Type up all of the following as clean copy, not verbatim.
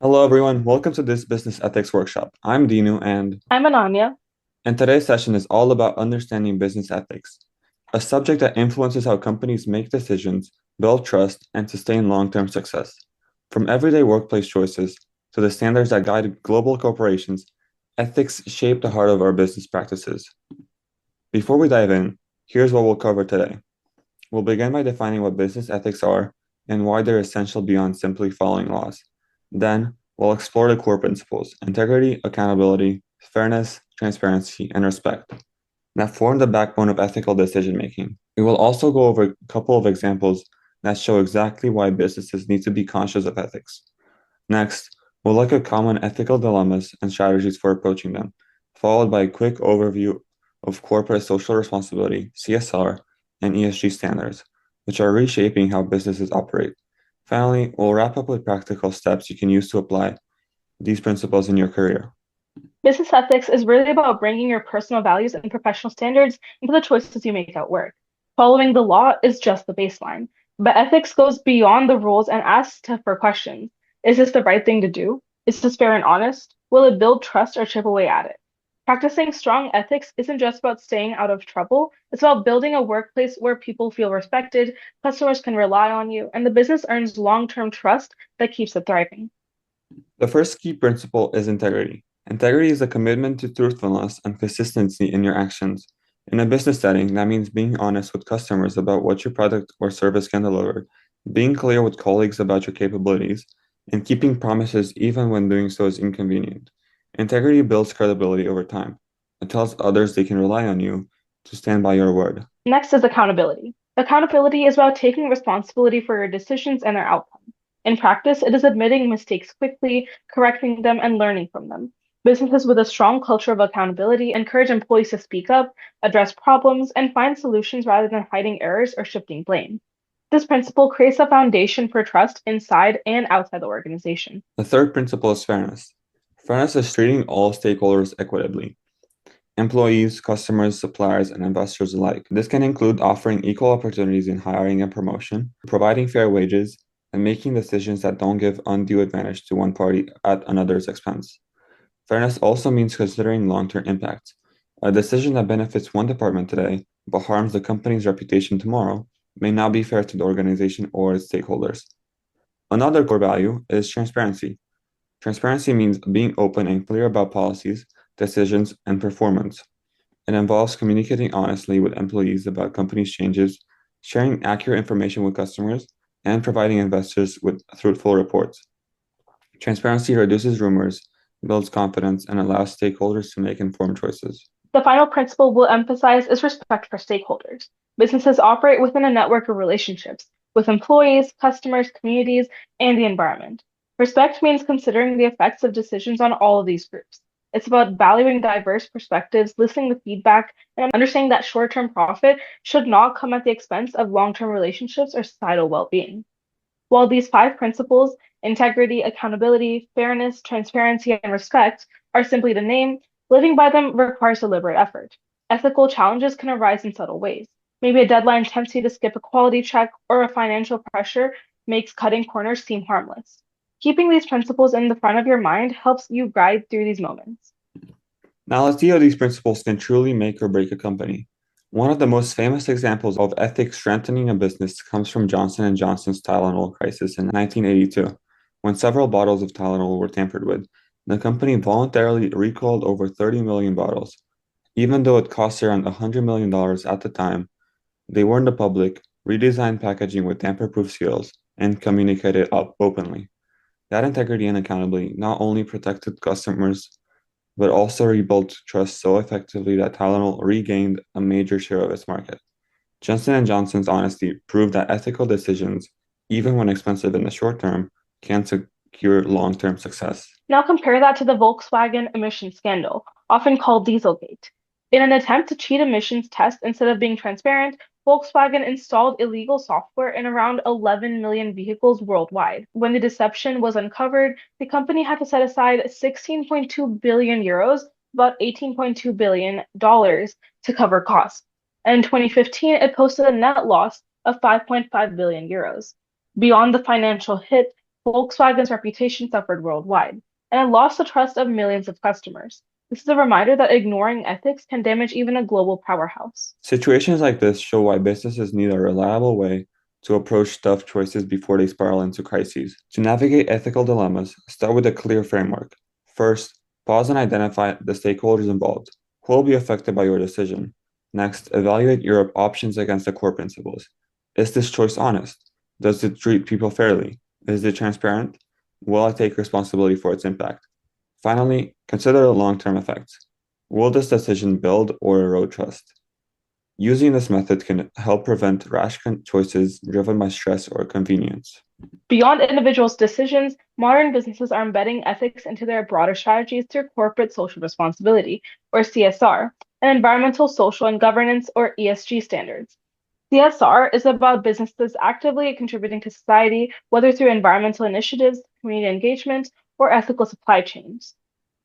Hello, everyone. Welcome to this business ethics workshop. I'm Dinu, I'm Ananya. and today's session is all about understanding business ethics, a subject that influences how companies make decisions, build trust, and sustain long-term success. From everyday workplace choices to the standards that guide global corporations, ethics shape the heart of our business practices. Before we dive in, here's what we'll cover today. We'll begin by defining what business ethics are and why they're essential beyond simply following laws. Then, we'll explore the core principles: integrity, accountability, fairness, transparency, and respect that form the backbone of ethical decision making. We will also go over a couple of examples that show exactly why businesses need to be conscious of ethics. Next, we'll look at common ethical dilemmas and strategies for approaching them, followed by a quick overview of corporate social responsibility, CSR, and ESG standards, which are reshaping how businesses operate. Finally, we'll wrap up with practical steps you can use to apply these principles in your career. Business ethics is really about bringing your personal values and professional standards into the choices you make at work. Following the law is just the baseline, but ethics goes beyond the rules and asks tougher questions. Is this the right thing to do? Is this fair and honest? Will it build trust or chip away at it? Practicing strong ethics isn't just about staying out of trouble, it's about building a workplace where people feel respected, customers can rely on you, and the business earns long-term trust that keeps it thriving. The first key principle is integrity. Integrity is a commitment to truthfulness and consistency in your actions. In a business setting, that means being honest with customers about what your product or service can deliver, being clear with colleagues about your capabilities, and keeping promises even when doing so is inconvenient. Integrity builds credibility over time. It tells others they can rely on you to stand by your word. Next is accountability. Accountability is about taking responsibility for your decisions and their outcome. In practice, it is admitting mistakes quickly, correcting them, and learning from them. Businesses with a strong culture of accountability encourage employees to speak up, address problems, and find solutions rather than hiding errors or shifting blame. This principle creates a foundation for trust inside and outside the organization. The third principle is fairness. Fairness is treating all stakeholders equitably: employees, customers, suppliers, and investors alike. This can include offering equal opportunities in hiring and promotion, providing fair wages, and making decisions that don't give undue advantage to one party at another's expense. Fairness also means considering long-term impact. A decision that benefits one department today but harms the company's reputation tomorrow may not be fair to the organization or its stakeholders. Another core value is transparency. Transparency means being open and clear about policies, decisions, and performance. It involves communicating honestly with employees about company's changes, sharing accurate information with customers, and providing investors with truthful reports. Transparency reduces rumors, builds confidence, and allows stakeholders to make informed choices. The final principle we'll emphasize is respect for stakeholders. Businesses operate within a network of relationships with employees, customers, communities, and the environment. Respect means considering the effects of decisions on all of these groups. It's about valuing diverse perspectives, listening to feedback, and understanding that short-term profit should not come at the expense of long-term relationships or societal well-being. While these five principles, integrity, accountability, fairness, transparency, and respect, are simply the name, living by them requires deliberate effort. Ethical challenges can arise in subtle ways. Maybe a deadline tempts you to skip a quality check, or a financial pressure makes cutting corners seem harmless. Keeping these principles in the front of your mind helps you guide through these moments. Now let's see how these principles can truly make or break a company. One of the most famous examples of ethics strengthening a business comes from Johnson & Johnson's Tylenol crisis in 1982, when several bottles of Tylenol were tampered with. The company voluntarily recalled over 30 million bottles. Even though it cost around $100 million at the time, they warned the public, redesigned packaging with tamper-proof seals, and communicated openly. That integrity and accountability not only protected customers but also rebuilt trust so effectively that Tylenol regained a major share of its market. Johnson & Johnson's honesty proved that ethical decisions, even when expensive in the short term, can secure long-term success. Now compare that to the Volkswagen emissions scandal, often called Dieselgate. In an attempt to cheat emissions tests instead of being transparent, Volkswagen installed illegal software in around 11 million vehicles worldwide. When the deception was uncovered, the company had to set aside 16.2 billion euros, about $18.2 billion, to cover costs. And in 2015, it posted a net loss of 5.5 billion euros. Beyond the financial hit, Volkswagen's reputation suffered worldwide, and it lost the trust of millions of customers. This is a reminder that ignoring ethics can damage even a global powerhouse. Situations like this show why businesses need a reliable way to approach tough choices before they spiral into crises. To navigate ethical dilemmas, start with a clear framework. First, pause and identify the stakeholders involved. Who will be affected by your decision? Next, evaluate your options against the core principles. Is this choice honest? Does it treat people fairly? Is it transparent? Will I take responsibility for its impact? Finally, consider the long-term effects. Will this decision build or erode trust? Using this method can help prevent rash choices driven by stress or convenience. Beyond individuals' decisions, modern businesses are embedding ethics into their broader strategies through corporate social responsibility, or CSR, and environmental, social, and governance, or ESG standards. CSR is about businesses actively contributing to society, whether through environmental initiatives, community engagement, or ethical supply chains.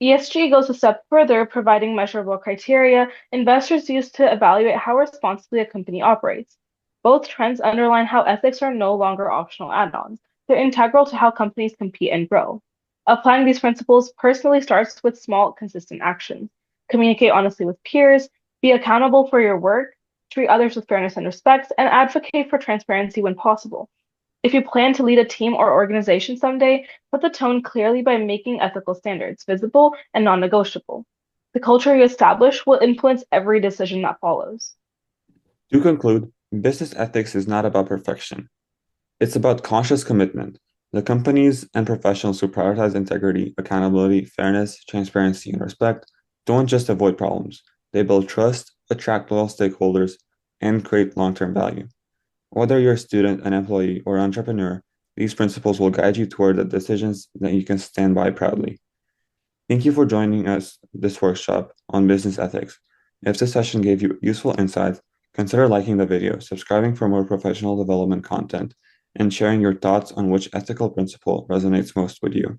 ESG goes a step further, providing measurable criteria investors use to evaluate how responsibly a company operates. Both trends underline how ethics are no longer optional add-ons. They're integral to how companies compete and grow. Applying these principles personally starts with small, consistent actions. Communicate honestly with peers, be accountable for your work, treat others with fairness and respect, and advocate for transparency when possible. If you plan to lead a team or organization someday, set the tone clearly by making ethical standards visible and non-negotiable. The culture you establish will influence every decision that follows. To conclude, business ethics is not about perfection. It's about conscious commitment. The companies and professionals who prioritize integrity, accountability, fairness, transparency, and respect don't just avoid problems. They build trust, attract loyal stakeholders, and create long-term value. Whether you're a student, an employee, or entrepreneur, these principles will guide you toward the decisions that you can stand by proudly. Thank you for joining us this workshop on business ethics. If this session gave you useful insights, consider liking the video, subscribing for more professional development content, and sharing your thoughts on which ethical principle resonates most with you.